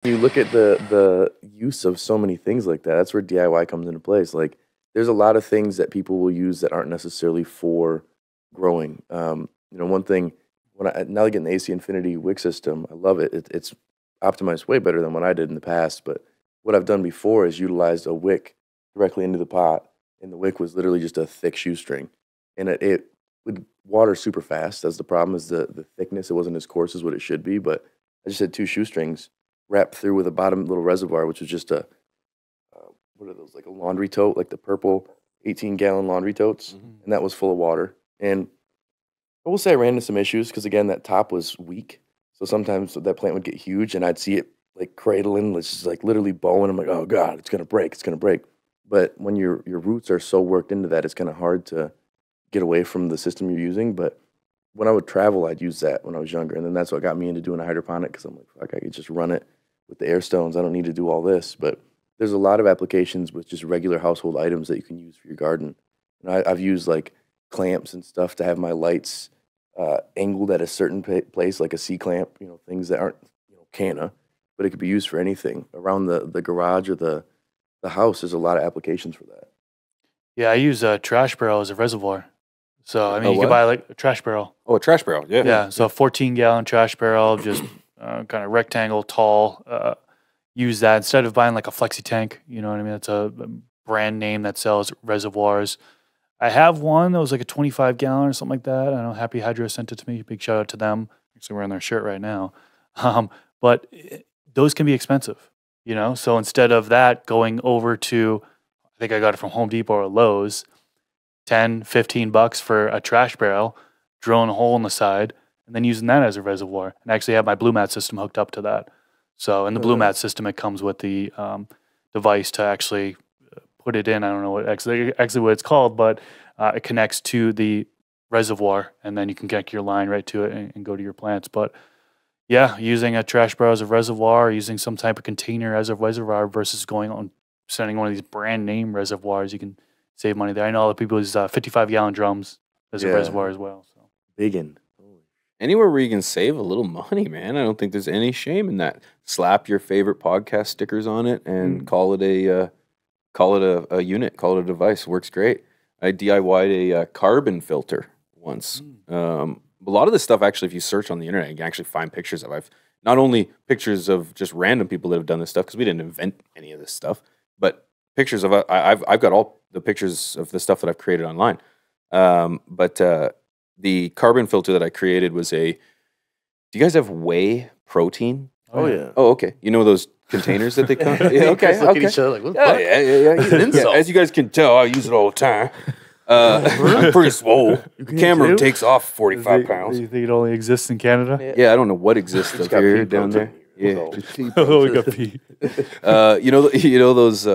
You look at the use of so many things like that. That's where DIY comes into place. Like, there's a lot of things that people will use that aren't necessarily for growing. One thing when I now getting the AC Infinity wick system, I love it. It's optimized way better than what I did in the past. But what I've done before is utilized a wick directly into the pot, and the wick was literally just a thick shoestring, and it would water super fast. That's the problem, is the thickness. It wasn't as coarse as what it should be, but I just had two shoestrings wrapped through with a bottom little reservoir, which was just what are those, like a laundry tote, like the purple 18-gallon laundry totes, and that was full of water. And I will say I ran into some issues because, again, that top was weak. So sometimes that plant would get huge, and I'd see it like cradling, it's just like literally bowing. I'm like, oh God, it's gonna break, it's gonna break. But when your roots are so worked into that, it's kind of hard to get away from the system you're using. But when I would travel, I'd use that when I was younger, and then that's what got me into doing a hydroponic, because I'm like, fuck, I could just run it with the air stones. I don't need to do all this. But there's a lot of applications with just regular household items that you can use for your garden. And I've used like clamps and stuff to have my lights angled at a certain place, like a C-clamp, things that aren't, canna, but it could be used for anything. Around the garage or the house, there's a lot of applications for that. Yeah, I use a trash barrel as a reservoir. So, I mean, you can buy like a trash barrel. Oh, a trash barrel, yeah. Yeah, so a 14-gallon trash barrel, just kind of rectangle, tall. Use that instead of buying like a flexi tank. You know what I mean? It's a brand name that sells reservoirs. I have one that was like a 25-gallon or something like that. I know Happy Hydro sent it to me. Big shout out to them. Actually, wearing their shirt right now. But those can be expensive, So instead of that, going over to, I think I got it from Home Depot or Lowe's, $10, $15 for a trash barrel, drilling a hole in the side, and then using that as a reservoir. And actually have my Blue Mat system hooked up to that. So in the Blue Mat system, it comes with the device to actually put it in. I don't know what actually what it's called, but it connects to the reservoir, and then you can connect your line right to it and go to your plants. But yeah, using a trash barrel as a reservoir, using some type of container as a reservoir versus going on sending one of these brand name reservoirs, you can save money there. I know a lot of people use 55-gallon drums as a reservoir as well. So biggin. Anywhere where you can save a little money, man. I don't think there's any shame in that. Slap your favorite podcast stickers on it and call it a unit, call it a device. Works great. I DIY'd a carbon filter once. A lot of this stuff, actually, if you search on the internet, you can actually find pictures of. I've not only pictures of just random people that have done this stuff, because we didn't invent any of this stuff, but pictures of I've got all the pictures of the stuff that I've created online. The carbon filter that I created was do you guys have whey protein? Oh, yeah. Oh, okay. You know those containers that they come? Yeah, okay. Look at each other like, what the fuck? Yeah. It's an insult. As you guys can tell, I use it all the time. I'm pretty swole. The camera takes off 45 pounds. Do you think it only exists in Canada? Yeah, I don't know what exists up here, down there. Yeah. Oh, we got pee. You know those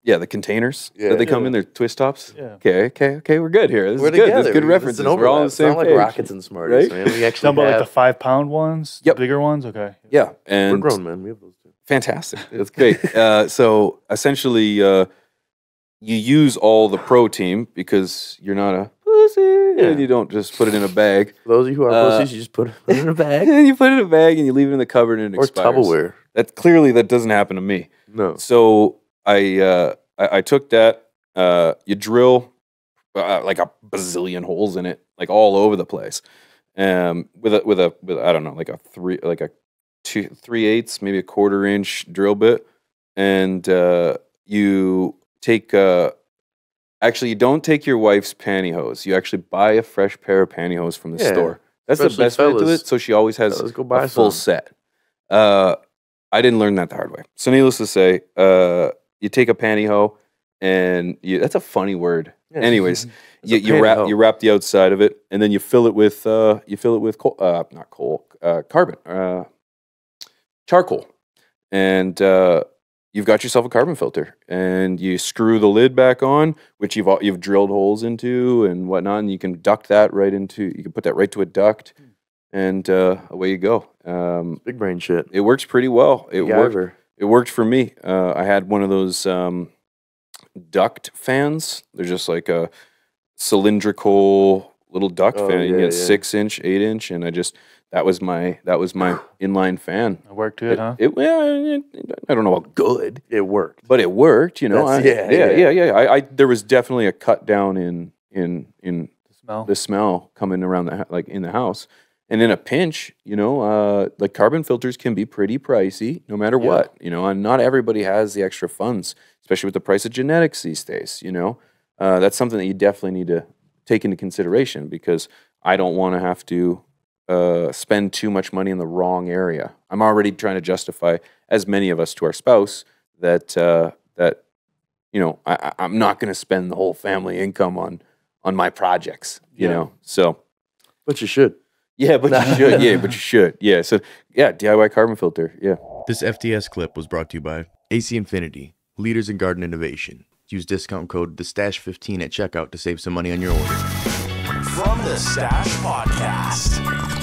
the containers that they come in, they're twist tops. Yeah. Okay, we're good here. We're good. together. There's good references. We're all on the same like page. rockets and smarties, Right? man. We actually Talking about like the 5-pound ones, the bigger ones. Okay. Yeah, and we're grown men. We have those too. Fantastic. That's great. So essentially, you use all the protein because you're not a pussy, and you don't just put it in a bag. For those of you who are pussies, you just put it in a bag. And you put it in a bag and you leave it in the cupboard and it expires. Or Tupperware. That doesn't happen to me. No. So I took that. You drill like a bazillion holes in it, like all over the place. With I don't know, like a 3/8, maybe a 1/4 inch drill bit, and you take. Actually, you don't take your wife's pantyhose. You actually buy a fresh pair of pantyhose from the store. That's the best way to do it. So she always has a full set. I didn't learn that the hard way. So needless to say, you take a pantyhose and that's a funny word. Yeah. Anyways, you wrap the outside of it, and then you fill it with charcoal, and you've got yourself a carbon filter, and you screw the lid back on, which you've drilled holes into and whatnot, and you can duct that right into. You can put that right to a duct, and away you go. Big brain shit. It works pretty well. It worked for me. I had one of those duct fans. They're just like a cylindrical little duct fan. You can get 6-inch, 8-inch, and I just that was my inline fan. It worked good, huh? I don't know about good. It worked. But it worked, you know. That's- There was definitely a cut down in Smell. the smell coming around like in the house. And in a pinch, you know, like carbon filters can be pretty pricey no matter what, you know, and not everybody has the extra funds, especially with the price of genetics these days, you know. That's something that you definitely need to take into consideration, because I don't want to have to spend too much money in the wrong area. I'm already trying to justify, as many of us, to our spouse that you know, I'm not going to spend the whole family income on my projects, you know. So, But you should. yeah, but you should. Yeah, but you should. Yeah. So, yeah, DIY carbon filter. Yeah. This FTS clip was brought to you by AC Infinity, leaders in garden innovation. Use discount code TheStash15 at checkout to save some money on your order. From the Stash Podcast.